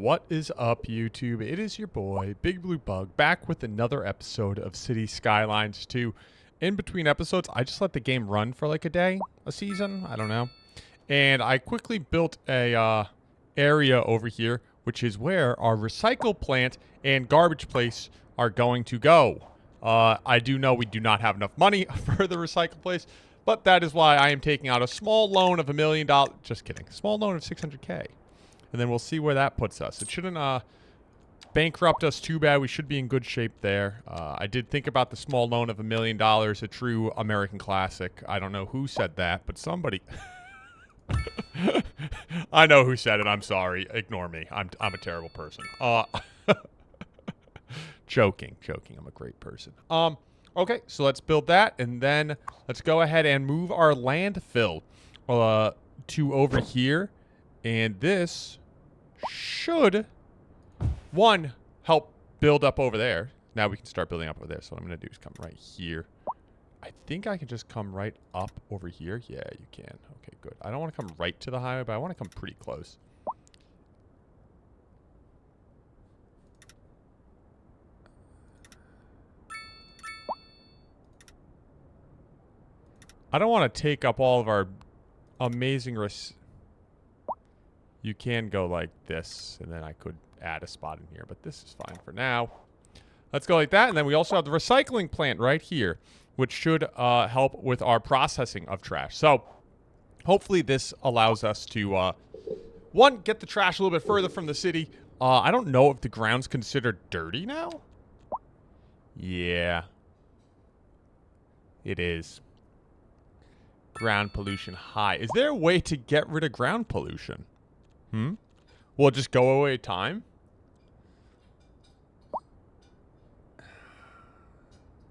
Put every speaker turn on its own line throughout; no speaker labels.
What is up, YouTube? It is your boy, Big Blue Bug, back with another episode of City Skylines 2. In between episodes, I just let the game run for like a day, a season, I don't know. And I quickly built a area over here, which is where our recycle plant and garbage place are going to go. I do know we do not have enough money for the recycle place, but that is why I am taking out a small loan of $1 million. Just kidding. Small loan of 600K. And then we'll see where that puts us. It shouldn't bankrupt us too bad. We should be in good shape there. I did think about the small loan of $1 million, a true American classic. I don't know who said that, but somebody... I know who said it. I'm sorry. Ignore me. I'm a terrible person. Joking. I'm a great person. Okay, so let's build that, and then let's go ahead and move our landfill to over here. And this should, one, help build up over there. Now we can start building up over there. So what I'm going to do is come right here. I think I can just come right up over here. Yeah, you can. Okay, good. I don't want to come right to the highway, but I want to come pretty close. I don't want to take up all of our amazing You can go like this, and then I could add a spot in here, but this is fine for now. Let's go like that, and then we also have the recycling plant right here, which should help with our processing of trash. So hopefully this allows us to, one, get the trash a little bit further from the city. I don't know if the ground's considered dirty now. Yeah. It is. Ground pollution high. Is there a way to get rid of ground pollution? Will it just go away time?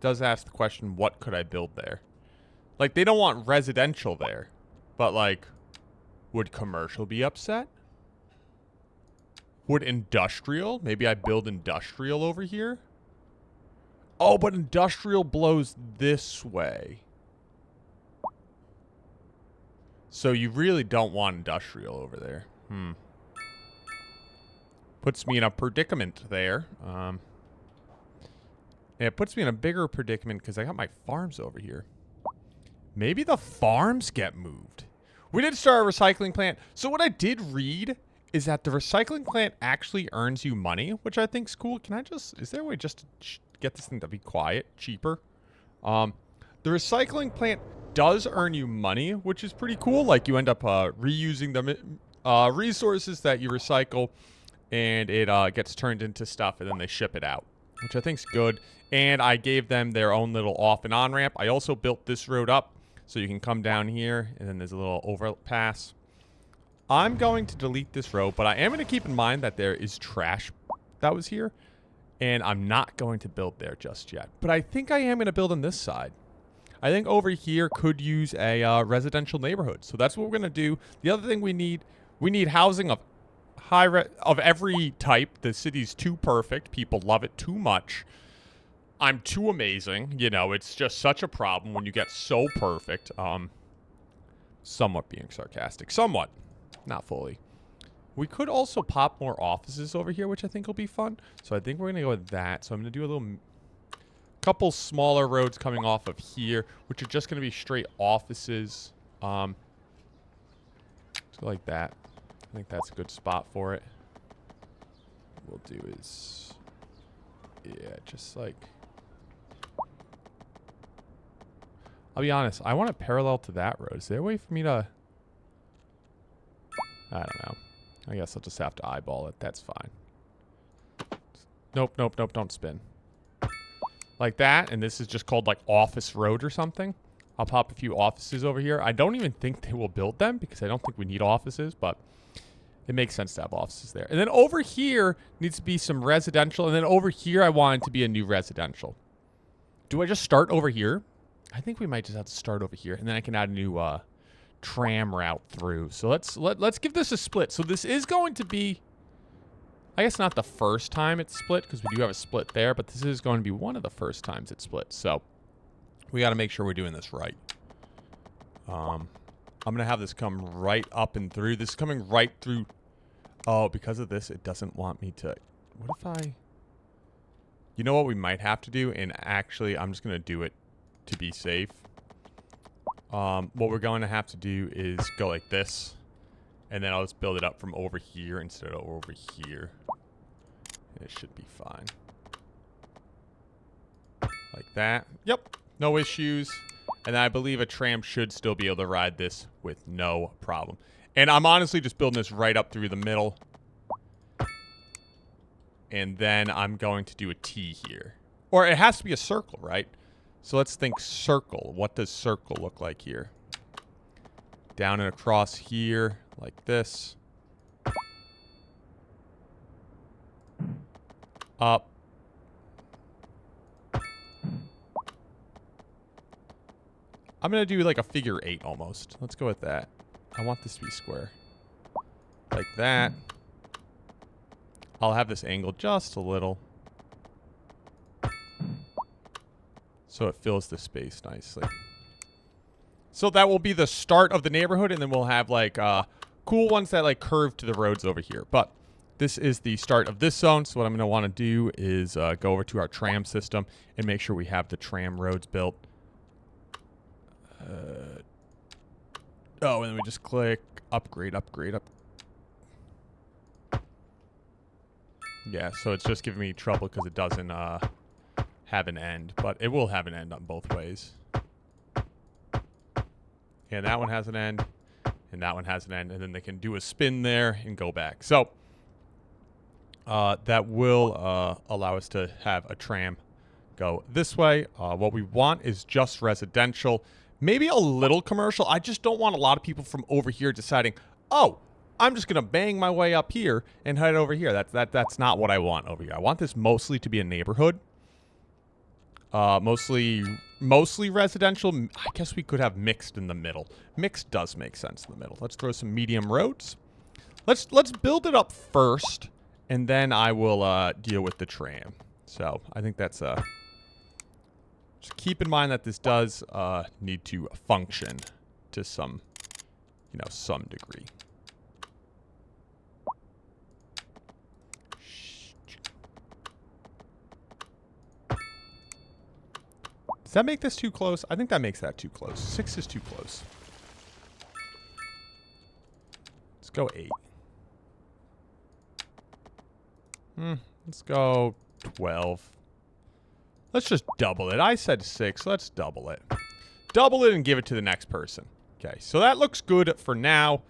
Does ask the question, what could I build there? Like, they don't want residential there. But, like, would commercial be upset? Would industrial? Maybe I build industrial over here? Oh, but industrial blows this way. So you really don't want industrial over there. Puts me in a predicament there. It puts me in a bigger predicament because I got my farms over here. Maybe the farms get moved. We did start a recycling plant. So what I did read is that the recycling plant actually earns you money, which I think is cool. Can I just... Is there a way just to get this thing to be quiet, cheaper? The recycling plant does earn you money, which is pretty cool. Like, you end up reusing the resources that you recycle, and it gets turned into stuff, and then they ship it out, which I think is good. And I gave them their own little off and on ramp. I also built this road up, so you can come down here, and then there's a little overpass. I'm going to delete this road, but I am going to keep in mind that there is trash that was here, and I'm not going to build there just yet. But I think I am going to build on this side. I think over here could use a residential neighborhood. So that's what we're going to do. The other thing we need housing of of every type. The city's too perfect. People love it too much. I'm too amazing. You know, it's just such a problem when you get so perfect. Somewhat being sarcastic. Somewhat. Not fully. We could also pop more offices over here, which I think will be fun. So I think we're going to go with that. So I'm going to do a couple smaller roads coming off of here, which are just going to be straight offices. Let's go like that. I think that's a good spot for it. What we'll do is, yeah, just like, I'll be honest, I want it parallel to that road. Is there a way for me to, I don't know. I guess I'll just have to eyeball it. That's fine. Nope, don't spin. Like that, and this is just called like Office Road or something. I'll pop a few offices over here. I don't even think they will build them because I don't think we need offices, but it makes sense to have offices there. And then over here needs to be some residential, and then over here I want it to be a new residential. Do I just start over here? I think we might just have to start over here, and then I can add a new tram route through. So let's give this a split. So this is going to be, I guess not the first time it's split, because we do have a split there, but this is going to be one of the first times it's split. So we got to make sure we're doing this right. I'm going to have this come right up and through. This is coming right through Oh, because of this, it doesn't want me to... What if I... You know what we might have to do? And actually, I'm just going to do it to be safe. What we're going to have to do is go like this. And then I'll just build it up from over here instead of over here. And it should be fine. Like that. Yep. No issues. And I believe a tram should still be able to ride this with no problem. And I'm honestly just building this right up through the middle. And then I'm going to do a T here. Or it has to be a circle, right? So let's think circle. What does circle look like here? Down and across here, like this. Up. I'm going to do like a figure 8 almost. Let's go with that. I want this to be square. Like that. I'll have this angle just a little. So it fills the space nicely. So that will be the start of the neighborhood, and then we'll have like cool ones that like curve to the roads over here. But this is the start of this zone. So what I'm going to want to do is go over to our tram system and make sure we have the tram roads built. Oh, and then we just click upgrade, upgrade, up. Yeah, so it's just giving me trouble because it doesn't have an end, but it will have an end on both ways. And that one has an end, and that one has an end, and then they can do a spin there and go back. So that will allow us to have a tram go this way. What we want is just residential. Maybe a little commercial. I just don't want a lot of people from over here deciding, oh, I'm just going to bang my way up here and head over here. That's not what I want over here. I want this mostly to be a neighborhood. Mostly residential. I guess we could have mixed in the middle. Mixed does make sense in the middle. Let's throw some medium roads. Let's build it up first, and then I will deal with the tram. So I think that's just keep in mind that this does need to function to some, some degree. Does that make this too close? I think that makes that too close. 6 is too close. Let's go 8. Let's go 12. Let's just double it. I said 6. Let's double it. Double it and give it to the next person. Okay, so that looks good for now.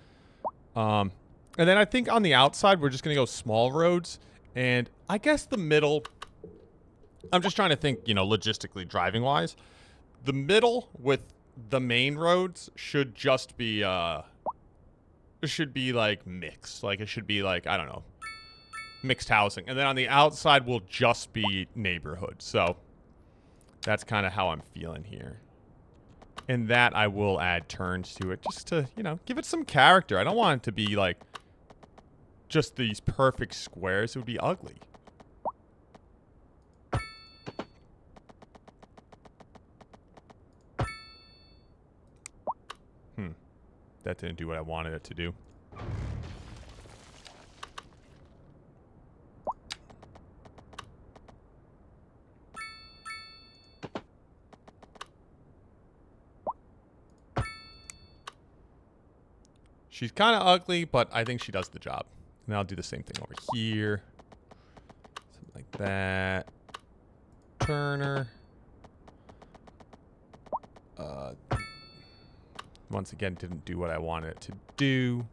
And then I think on the outside, we're just going to go small roads. And I guess the middle... I'm just trying to think, logistically, driving-wise. The middle with the main roads should just be, it should be, like, mixed. Like, it should be, like, I don't know, mixed housing. And then on the outside will just be neighborhood. So that's kind of how I'm feeling here. And that I will add turns to it just to, give it some character. I don't want it to be, like, just these perfect squares. It would be ugly. That didn't do what I wanted it to do. She's kind of ugly, but I think she does the job. And I'll do the same thing over here. Something like that. Turner. Once again, didn't do what I wanted it to do.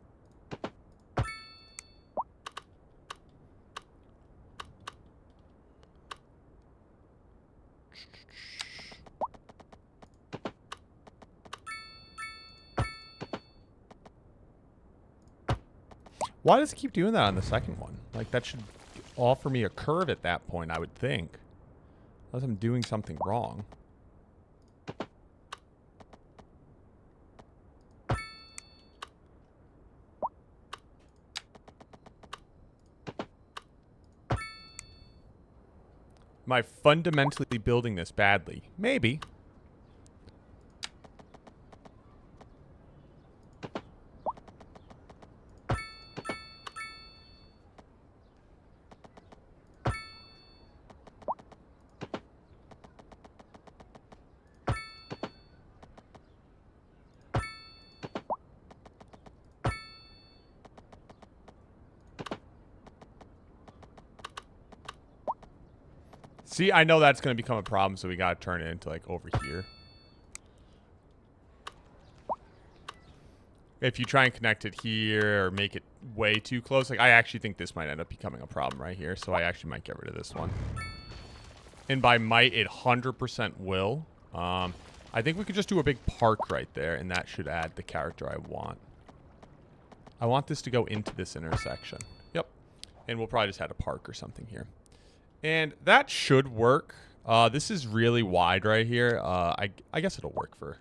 Why does it keep doing that on the second one? Like, that should offer me a curve at that point, I would think. Unless I'm doing something wrong. Am I fundamentally building this badly? Maybe. See, I know that's going to become a problem, so we got to turn it into, like, over here. If you try and connect it here or make it way too close, like, I actually think this might end up becoming a problem right here, so I actually might get rid of this one. And by might, it 100% will. I think we could just do a big park right there, and that should add the character I want. I want this to go into this intersection. Yep. And we'll probably just add a park or something here. And that should work. This is really wide right here. I guess it'll work for...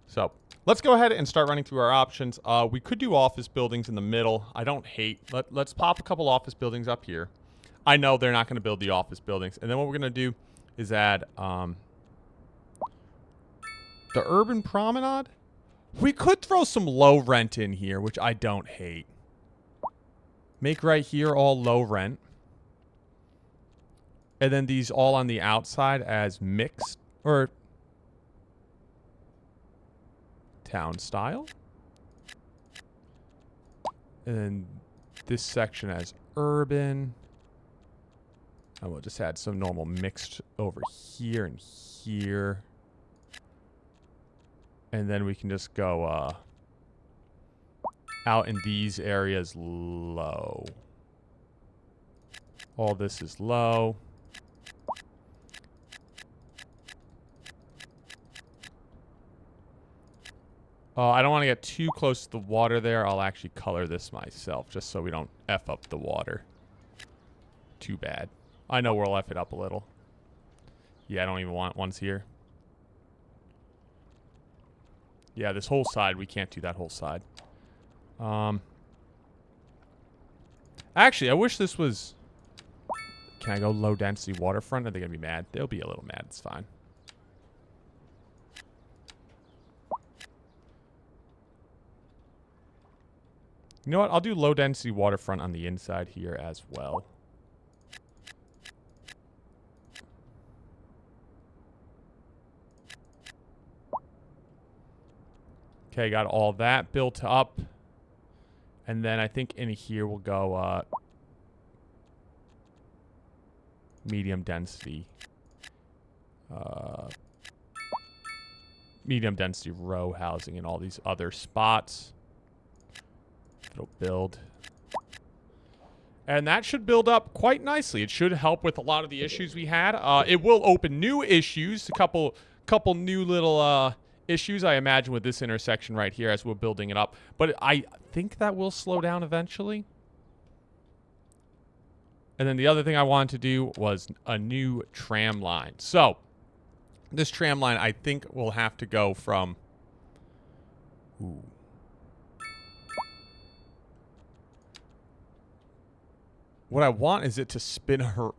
So, let's go ahead and start running through our options. We could do office buildings in the middle. I don't hate... Let's pop a couple office buildings up here. I know they're not going to build the office buildings. And then what we're going to do is add... the urban promenade? We could throw some low rent in here, which I don't hate. Make right here all low rent. And then these all on the outside as mixed or town style. And then this section as urban. And we'll just add some normal mixed over here and here. And then we can just go out in these areas low. All this is low. I don't want to get too close to the water there. I'll actually color this myself just so we don't F up the water. Too bad. I know we'll F it up a little. Yeah, I don't even want ones here. Yeah, this whole side, we can't do that whole side. Actually, I wish this was... Can I go low density waterfront? Are they going to be mad? They'll be a little mad. It's fine. You know what? I'll do low density waterfront on the inside here as well. Okay, got all that built up. And then I think in here we'll go medium density. Medium density row housing in all these other spots. It'll build. And that should build up quite nicely. It should help with a lot of the issues we had. It will open new issues, a couple new little issues, I imagine, with this intersection right here as we're building it up. But I think that will slow down eventually. And then the other thing I wanted to do was a new tram line. So, this tram line, I think, will have to go from... Ooh. What I want is it to spin her...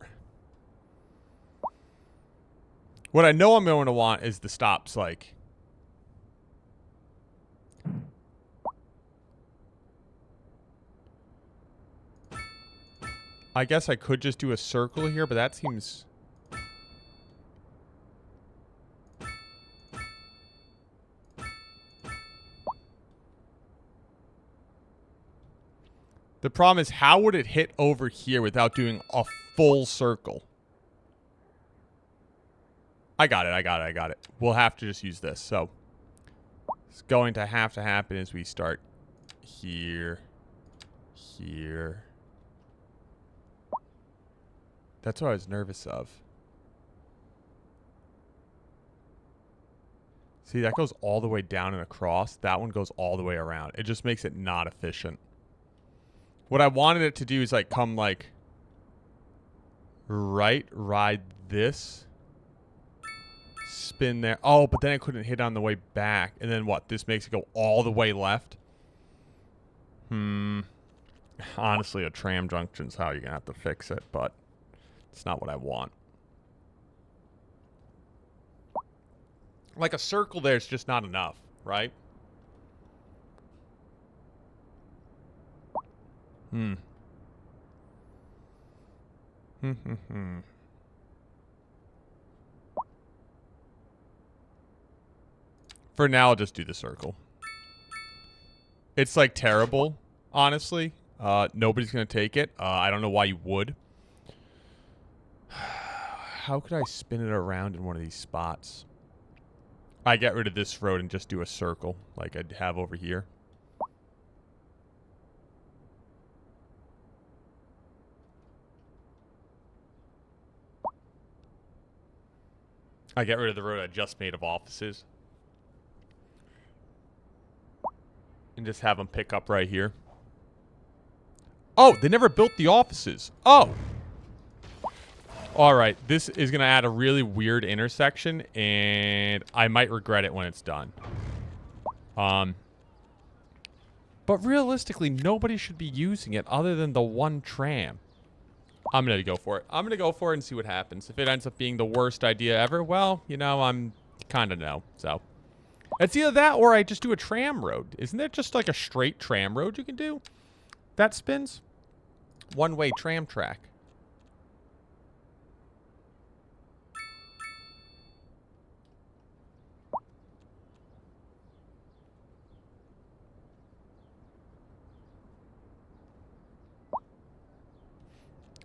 What I know I'm going to want is the stops, like... I guess I could just do a circle here, but that seems... The problem is, how would it hit over here without doing a full circle? I got it. We'll have to just use this. So, it's going to happen as we start here, here. That's what I was nervous of. See, that goes all the way down and across. That one goes all the way around. It just makes it not efficient. What I wanted it to do is, like, come, like, ride this, spin there. Oh, but then I couldn't hit on the way back. And then what? This makes it go all the way left? Honestly, a tram junction's how you're going to have to fix it, but it's not what I want. Like, a circle there is just not enough, right? For now, I'll just do the circle. It's, like, terrible, honestly. Nobody's going to take it. I don't know why you would. how could I spin it around in one of these spots? I get rid of this road and just do a circle like I'd have over here. I get rid of the road I just made of offices. And just have them pick up right here. Oh, they never built the offices. Oh. All right, this is going to add a really weird intersection, and I might regret it when it's done. But realistically, nobody should be using it other than the one tram. I'm going to go for it. I'm going to go for it and see what happens. If it ends up being the worst idea ever, well, you know, I'm kind of no. So it's either that or I just do a tram road. Isn't there just like a straight tram road you can do that spins? One-way tram track.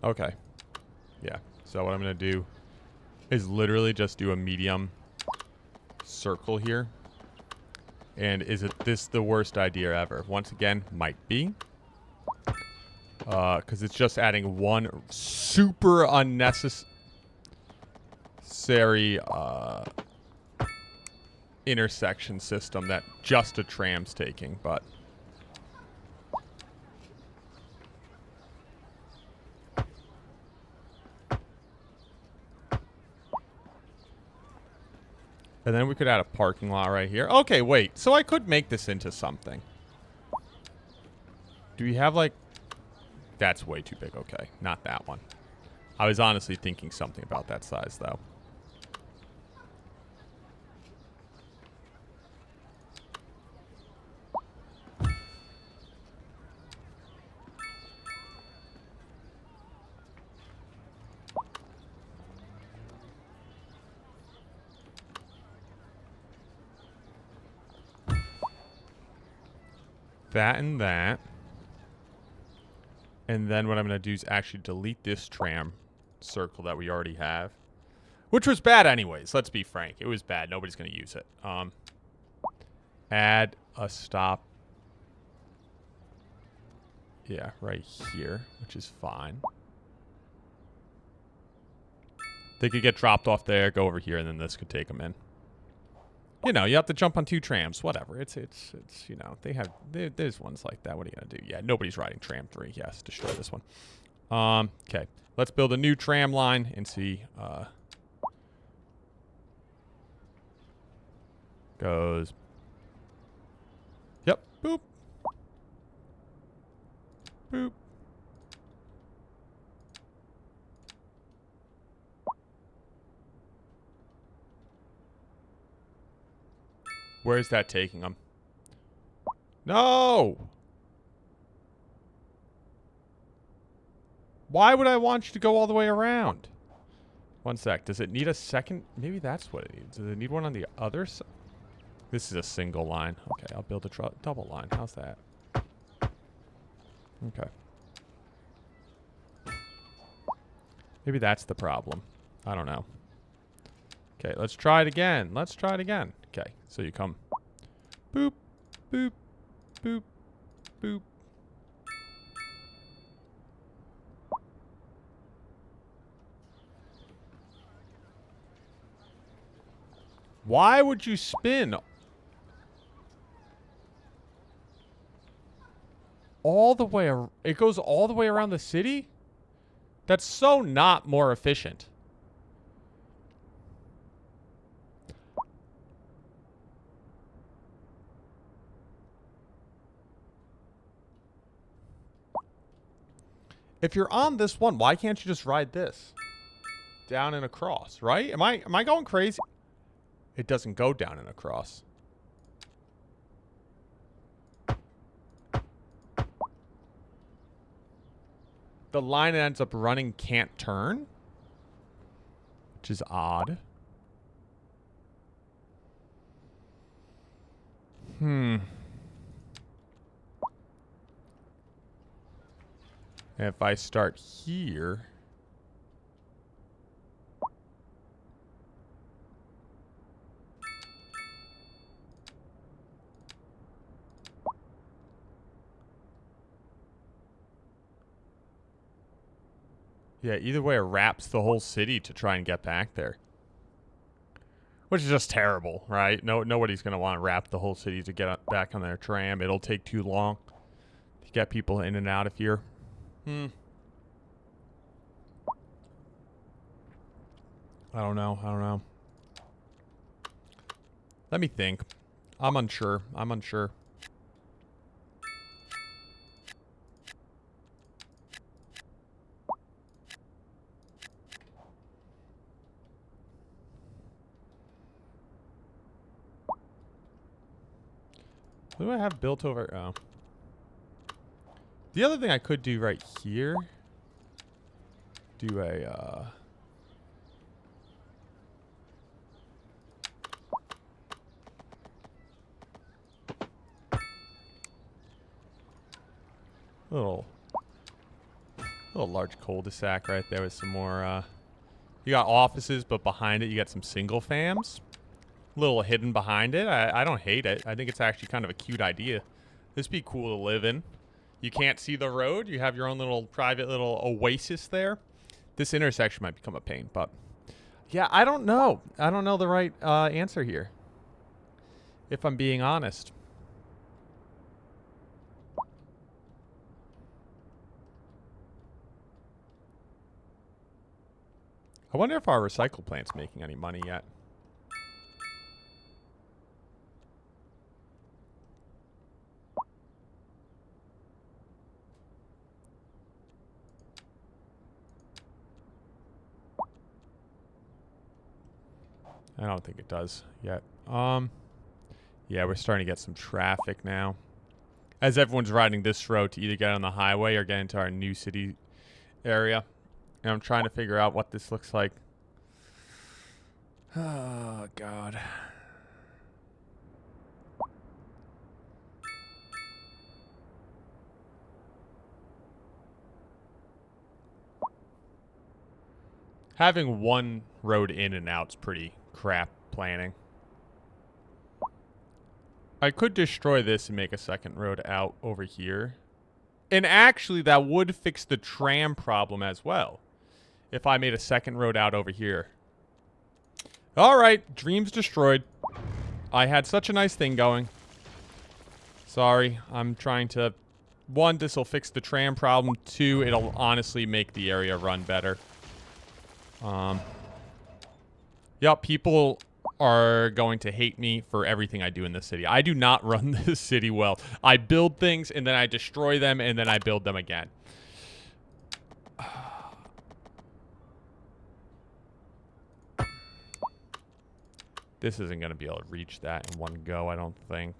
Okay. Yeah. So what I'm going to do is literally just do a medium circle here. And is it this the worst idea ever? Once again, might be. Because it's just adding one super unnecessary intersection system that just a tram's taking, but... And then we could add a parking lot right here. Okay, wait. So I could make this into something. Do we have, like... That's way too big. Okay, not that one. I was honestly thinking something about that size, though. That and that. And then what I'm going to do is actually delete this tram circle that we already have. Which was bad anyways, let's be frank. It was bad. Nobody's going to use it. Add a stop. Yeah, right here, which is fine. They could get dropped off there, go over here, and then this could take them in. You know, you have to jump on two trams. Whatever. It's you know, there's ones like that. What are you going to do? Yeah, nobody's riding tram 3. Yes, destroy this one. Okay. Let's build a new tram line and see. Goes. Yep. Boop. Boop. Where's that taking them? No! Why would I want you to go all the way around? One sec. Does it need a second? Maybe that's what it needs. Does it need one on the other side? This is a single line. Okay, I'll build a double line. How's that? Okay. Maybe that's the problem. I don't know. Okay, let's try it again. Let's try it again. Okay, so you come. Boop, boop, boop, boop. Why would you spin all the way? It goes all the way around the city? That's so not more efficient. If you're on this one, why can't you just ride this? Down and across, right? Am I going crazy? It doesn't go down and across. The line that ends up running can't turn, which is odd. If I start here, Yeah, either way, it wraps the whole city to try and get back there. Which is just terrible, right? Nobody's going to want to wrap the whole city to get back on their tram. It'll take too long to get people in and out of here. I don't know. Let me think. I'm unsure. What do I have built over? Oh. The other thing I could do right here. Do a, little large cul-de-sac right there with some more, you got offices, but behind it you got some single fams. A little hidden behind it. I don't hate it. I think it's actually kind of a cute idea. This would be cool to live in. You can't see the road. You have your own little private little oasis there. This intersection might become a pain, but yeah, I don't know. I don't know the right answer here, if I'm being honest. I wonder if our recycle plant's making any money yet. I don't think it does yet. Yeah, we're starting to get some traffic now. As everyone's riding this road to either get on the highway or get into our new city area. And I'm trying to figure out what this looks like. Oh, God. Having one road in and out's pretty crap planning. I could destroy this and make a second road out over here. And actually, that would fix the tram problem as well. If I made a second road out over here. Alright, dreams destroyed. I had such a nice thing going. Sorry, I'm trying to... One, this will fix the tram problem. Two, it'll honestly make the area run better. Yep, people are going to hate me for everything I do in this city. I do not run this city well. I build things, and then I destroy them, and then I build them again. This isn't going to be able to reach that in one go, I don't think.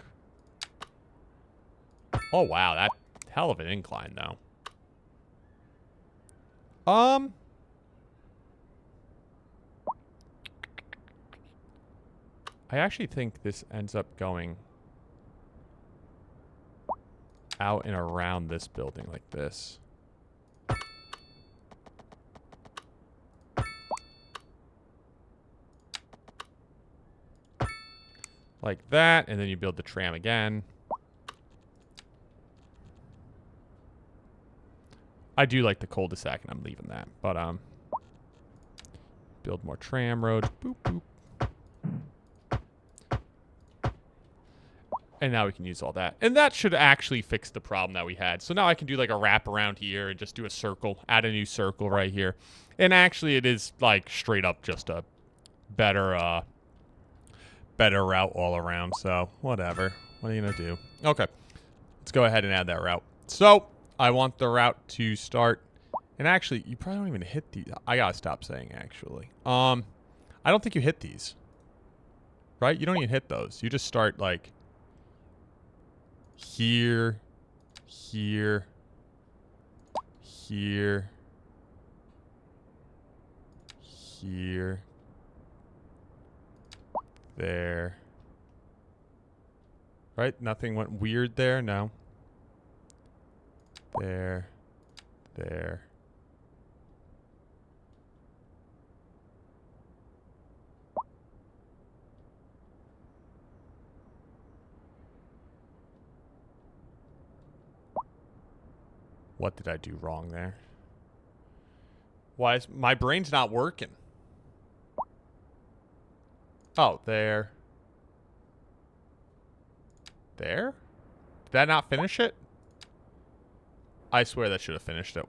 Oh, wow. That hell of an incline, though. I actually think this ends up going out and around this building like this. Like that, and then you build the tram again. I do like the cul-de-sac, and I'm leaving that. But, build more tram roads. Boop, boop. And now we can use all that. And that should actually fix the problem that we had. So now I can do like a wrap around here and just do a circle. Add a new circle right here. And actually it is like straight up just a better better route all around. So whatever. What are you going to do? Okay. Let's go ahead and add that route. So I want the route to start. And actually, you probably don't even hit these. I got to stop saying actually. I don't think you hit these. Right? You don't even hit those. You just start like... Here, here, here, here, there. Right? Nothing went weird there? No. There, there. What did I do wrong there? Why is my brain's not working? Oh, there. There? Did that not finish it? I swear that should have finished it.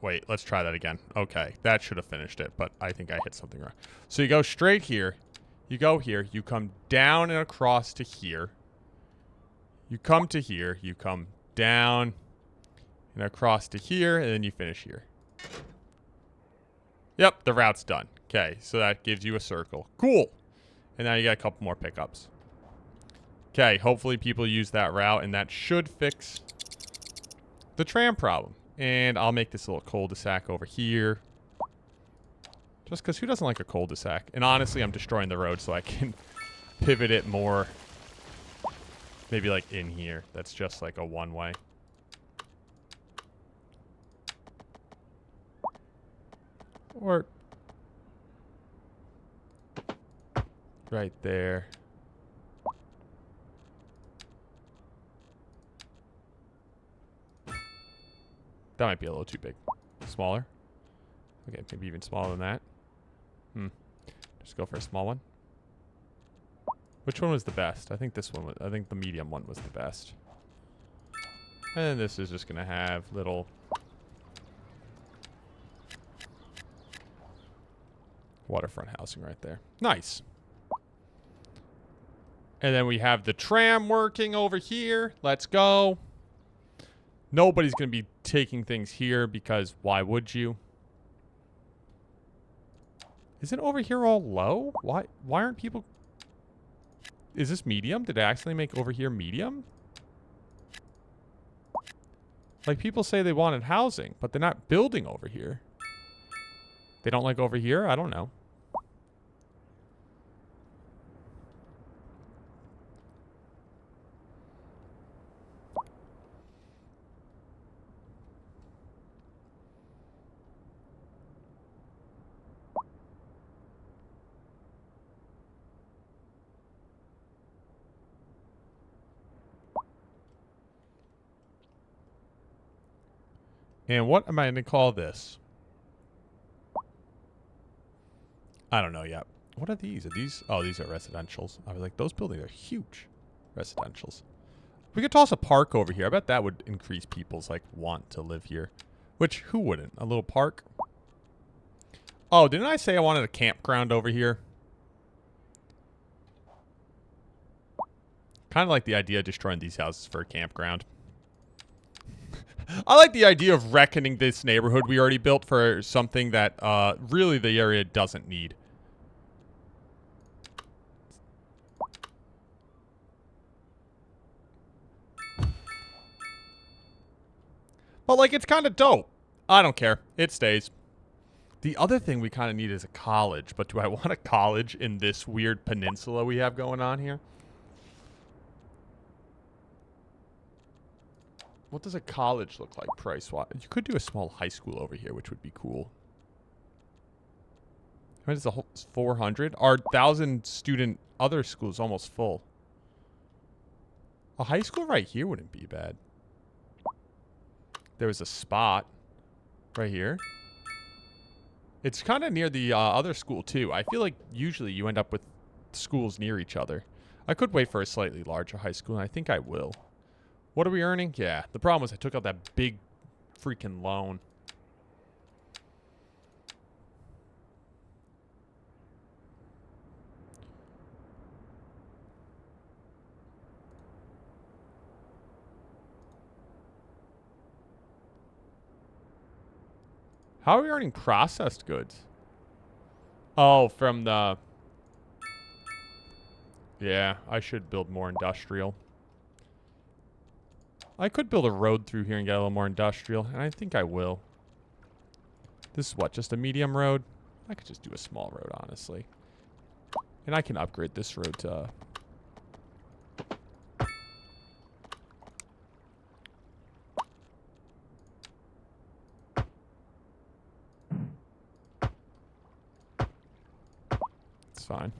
Wait, let's try that again. Okay, that should have finished it, but I think I hit something wrong. So you go straight here. You go here. You come down and across to here. You come to here. You come down and across to here, and then you finish here. Yep, the route's done. Okay, so that gives you a circle. Cool. And now you got a couple more pickups. Okay, hopefully people use that route, and that should fix the tram problem. And I'll make this little cul-de-sac over here. Just because who doesn't like a cul-de-sac? And honestly, I'm destroying the road so I can pivot it more. Maybe like in here. That's just like a one-way. Or right there. That might be a little too big. Smaller? Okay, maybe even smaller than that. Just go for a small one. Which one was the best? I think this one was, I think the medium one was the best. And then this is just gonna have little waterfront housing right there. Nice. And then we have the tram working over here. Let's go. Nobody's going to be taking things here because why would you? Isn't over here all low? Why aren't people... Is this medium? Did I accidentally make over here medium? Like people say they wanted housing, but they're not building over here. They don't like over here? I don't know. And what am I going to call this? I don't know yet. What are these? Are these... Oh, these are residentials. I was like, those buildings are huge. Residentials. We could toss a park over here. I bet that would increase people's, like, want to live here. Which, who wouldn't? A little park? Oh, didn't I say I wanted a campground over here? Kind of like the idea of destroying these houses for a campground. I like the idea of reckoning this neighborhood we already built for something that really the area doesn't need. But, like, it's kind of dope. I don't care. It stays. The other thing we kind of need is a college. But do I want a college in this weird peninsula we have going on here? What does a college look like price-wise? You could do a small high school over here, which would be cool. I mean, it's a whole 400. Our 1,000-student other school is almost full. A high school right here wouldn't be bad. There was a spot right here. It's kind of near the other school, too. I feel like usually you end up with schools near each other. I could wait for a slightly larger high school, and I think I will. What are we earning? Yeah. The problem was I took out that big freaking loan. How are we earning processed goods? Oh, from the... Yeah, I should build more industrial. I could build a road through here and get a little more industrial, and I think I will. This is what, just a medium road? I could just do a small road, honestly. And I can upgrade this road to... It's fine.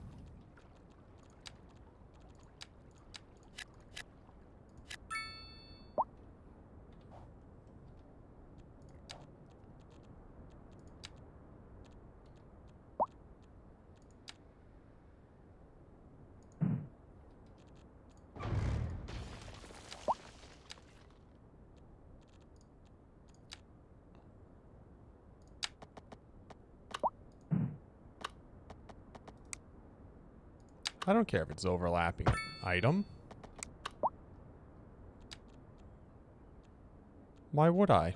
I don't care if it's overlapping an item. Why would I?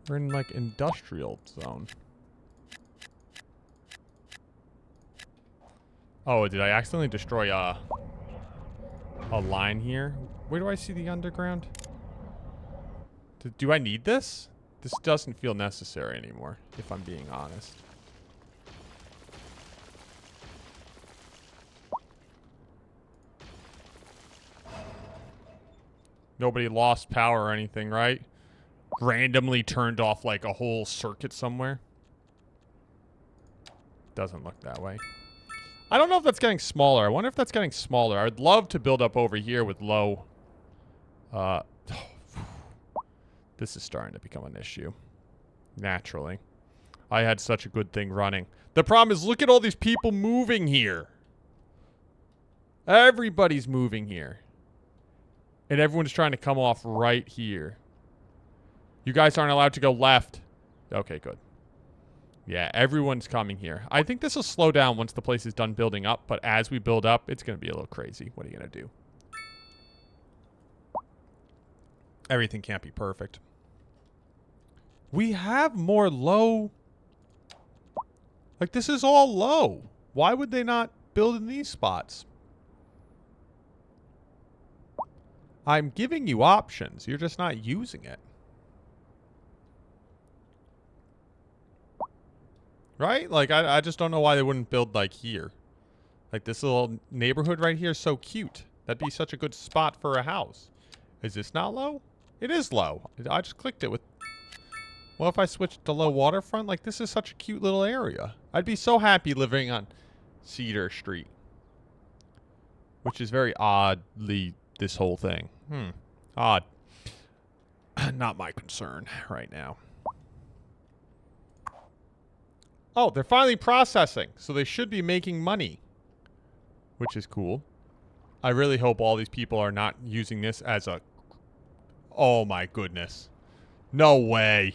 We're in, like, industrial zone. Oh, did I accidentally destroy a line here? Where do I see the underground? Do I need this? This doesn't feel necessary anymore, if I'm being honest. Nobody lost power or anything, right? Randomly turned off like a whole circuit somewhere. Doesn't look that way. I don't know if that's getting smaller. I wonder if that's getting smaller. I would love to build up over here with low... this is starting to become an issue. Naturally. I had such a good thing running. The problem is, look at all these people moving here. Everybody's moving here. And everyone's trying to come off right here. You guys aren't allowed to go left. Okay, good. Yeah, everyone's coming here. I think this will slow down once the place is done building up, but as we build up, it's going to be a little crazy. What are you going to do? Everything can't be perfect. We have more low... Like, this is all low. Why would they not build in these spots? I'm giving you options. You're just not using it. Right? Like, I just don't know why they wouldn't build, like, here. Like, this little neighborhood right here is so cute. That'd be such a good spot for a house. Is this not low? It is low. I just clicked it with... Well, if I switched to low waterfront, like, this is such a cute little area. I'd be so happy living on Cedar Street. Which is very oddly this whole thing. Odd. Not my concern right now. Oh, they're finally processing. So they should be making money. Which is cool. I really hope all these people are not using this as a... Oh my goodness. No way.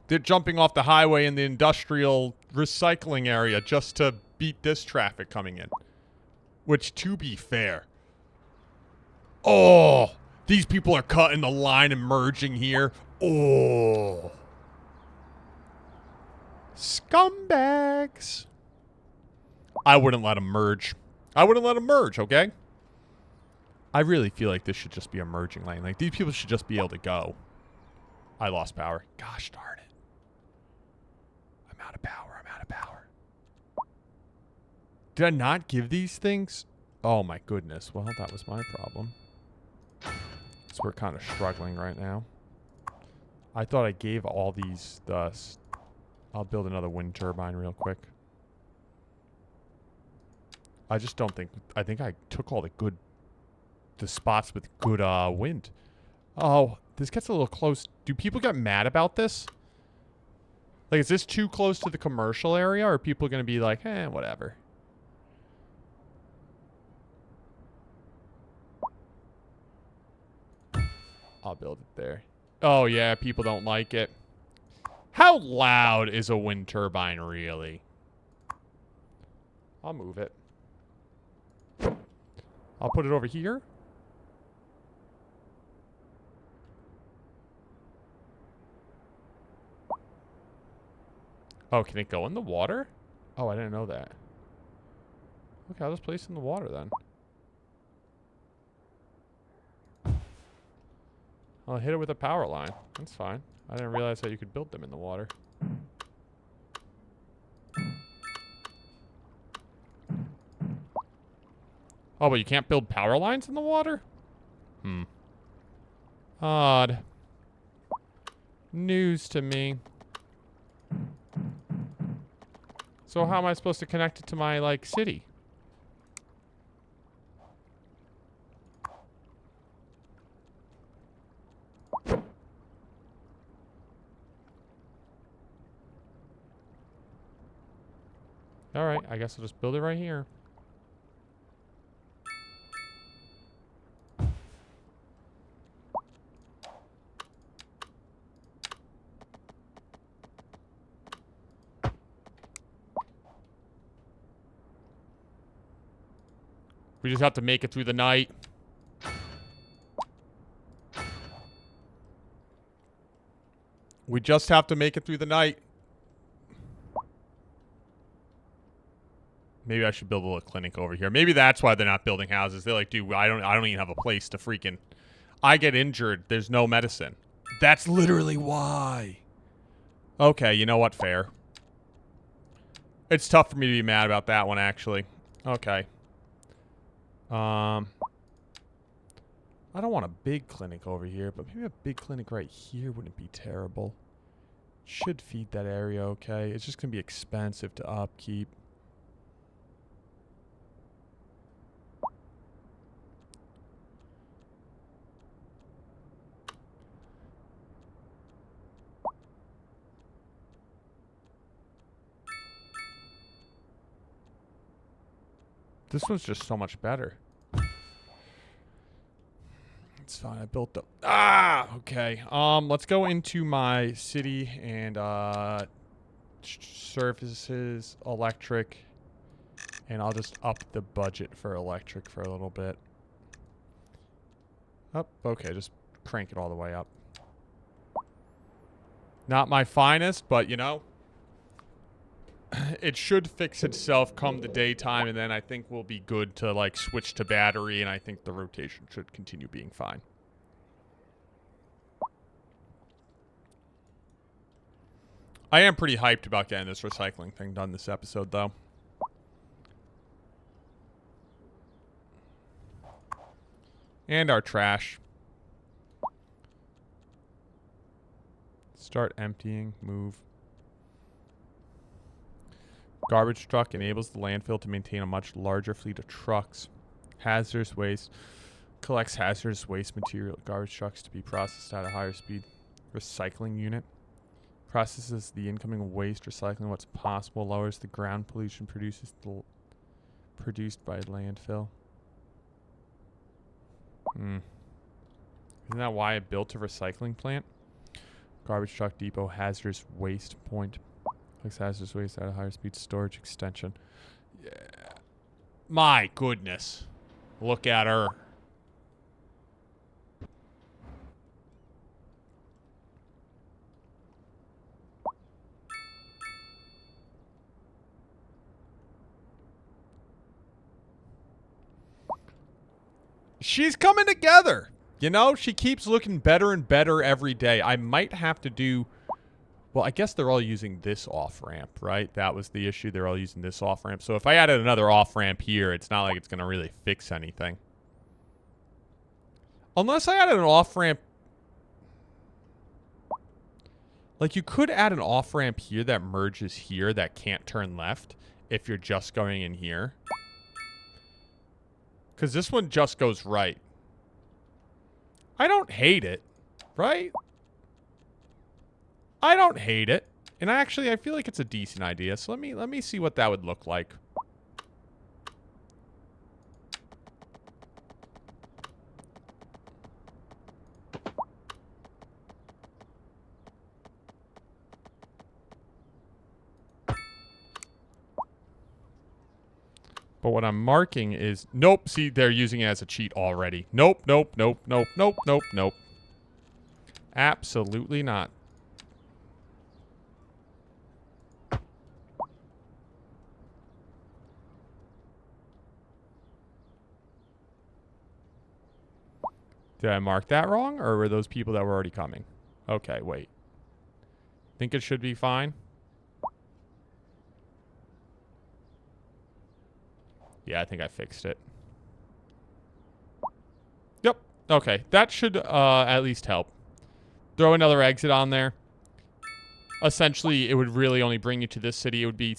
They're jumping off the highway in the industrial recycling area just to beat this traffic coming in. Which, to be fair... Oh! These people are cutting the line and merging here. Oh! Scumbags! I wouldn't let them merge. I wouldn't let them merge, okay? I really feel like this should just be a merging lane. Like, these people should just be able to go. I lost power. Gosh darn it. I'm out of power. I'm out of power. Did I not give these things? Oh my goodness. Well, that was my problem. So we're kind of struggling right now. I thought I gave all these thus. I'll build another wind turbine real quick. I just don't think... I think I took all the spots with good wind. Oh, this gets a little close. Do people get mad about this? Like, is this too close to the commercial area? Or are people going to be like, eh, whatever? I'll build it there. Oh, yeah, people don't like it. How loud is a wind turbine, really? I'll move it. I'll put it over here. Oh, can it go in the water? Oh, I didn't know that. Okay, I'll just place it in the water then. I'll hit it with a power line. That's fine. I didn't realize that you could build them in the water. Oh, but you can't build power lines in the water? Odd. News to me. So how am I supposed to connect it to my, like, city? Alright, I guess I'll just build it right here. We just have to make it through the night. We just have to make it through the night. Maybe I should build a little clinic over here. Maybe that's why they're not building houses. They're like, dude, I don't even have a place to freaking... I get injured. There's no medicine. That's literally why. Okay, you know what? Fair. It's tough for me to be mad about that one, actually. Okay. I don't want a big clinic over here, but maybe a big clinic right here wouldn't be terrible. Should feed that area okay. It's just going to be expensive to upkeep. This one's just so much better. It's fine. I built the... Ah! Okay. Let's go into my city and, services, electric. And I'll just up the budget for electric for a little bit. Oh, okay. Just crank it all the way up. Not my finest, but, you know... It should fix itself come the daytime, and then I think we'll be good to, like, switch to battery, and I think the rotation should continue being fine. I am pretty hyped about getting this recycling thing done this episode, though. And our trash. Start emptying. Move. Garbage truck enables the landfill to maintain a much larger fleet of trucks. Hazardous waste. Collects hazardous waste material at garbage trucks to be processed at a higher speed. Recycling unit. Processes the incoming waste, recycling what's possible. Lowers the ground pollution produced by landfill. Isn't that why I built a recycling plant? Garbage truck depot. Hazardous waste point. Collects hazardous waste at a higher speed. Storage extension. Yeah. My goodness. Look at her. She's coming together. You know, she keeps looking better and better every day. I might have to do... Well, I guess they're all using this off-ramp, right? That was the issue. They're all using this off-ramp. So if I added another off-ramp here, it's not like it's going to really fix anything. Unless I added an off-ramp... Like, you could add an off-ramp here that merges here that can't turn left if you're just going in here. Because this one just goes right. I don't hate it, right? I don't hate it. And I feel like it's a decent idea. So let me see what that would look like. But what I'm marking is... Nope, see, they're using it as a cheat already. Nope, nope, nope, nope, nope, nope, nope. Absolutely not. Did I mark that wrong, or were those people that were already coming? Okay, wait. Think it should be fine? Yeah, I think I fixed it. Yep. Okay, that should at least help. Throw another exit on there. Essentially, it would really only bring you to this city. It would be...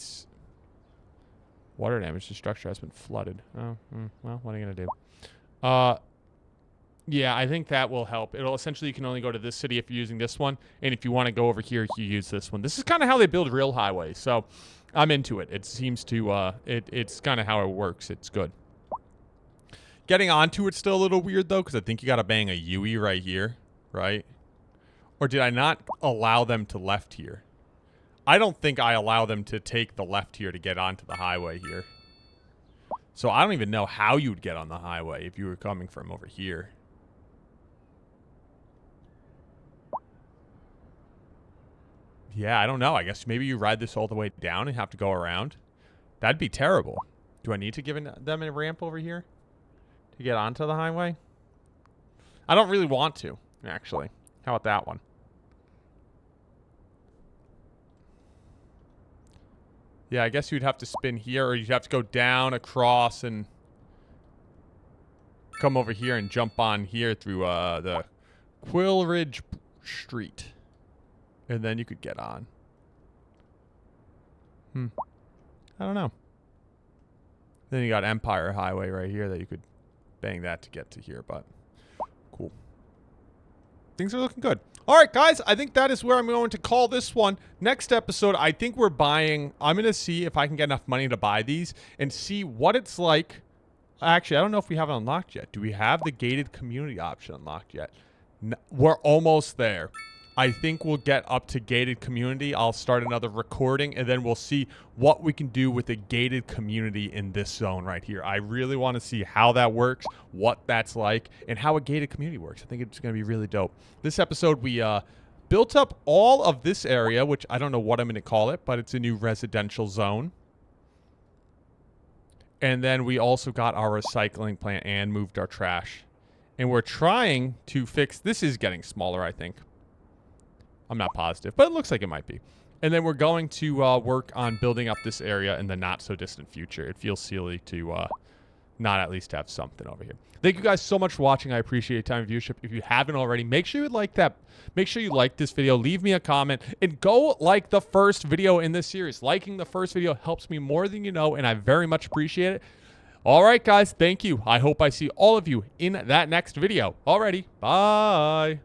Water damage to structure has been flooded. Oh, well, what are you going to do? Yeah, I think that will help. It'll essentially, you can only go to this city if you're using this one. And if you want to go over here, you use this one. This is kind of how they build real highways. So I'm into it. It seems to, it's kind of how it works. It's good. Getting onto it's still a little weird, though, because I think you got to bang a UE right here, right? Or did I not allow them to left here? I don't think I allow them to take the left here to get onto the highway here. So I don't even know how you would get on the highway if you were coming from over here. Yeah, I don't know. I guess maybe you ride this all the way down and have to go around. That'd be terrible. Do I need to give them a ramp over here to get onto the highway? I don't really want to, actually. How about that one? Yeah, I guess you'd have to spin here, or you'd have to go down across and come over here and jump on here through the Quillridge Street. And then you could get on. I don't know. Then you got Empire Highway right here that you could bang that to get to here, but cool. Things are looking good. All right, guys, I think that is where I'm going to call this one. Next episode, I think we're buying... I'm going to see if I can get enough money to buy these and see what it's like. Actually, I don't know if we have it unlocked yet. Do we have the gated community option unlocked yet? No, we're almost there. I think we'll get up to gated community. I'll start another recording, and then we'll see what we can do with a gated community in this zone right here. I really want to see how that works, what that's like, and how a gated community works. I think it's going to be really dope. This episode, we built up all of this area, which I don't know what I'm going to call it, but it's a new residential zone. And then we also got our recycling plant and moved our trash. And we're trying to fix... This is getting smaller, I think. I'm not positive, but it looks like it might be. And then we're going to work on building up this area in the not-so-distant future. It feels silly to not at least have something over here. Thank you guys so much for watching. I appreciate your time and viewership. If you haven't already, make sure you like that. Make sure you like this video. Leave me a comment. And go like the first video in this series. Liking the first video helps me more than you know, and I very much appreciate it. All right, guys. Thank you. I hope I see all of you in that next video. Alrighty. Bye.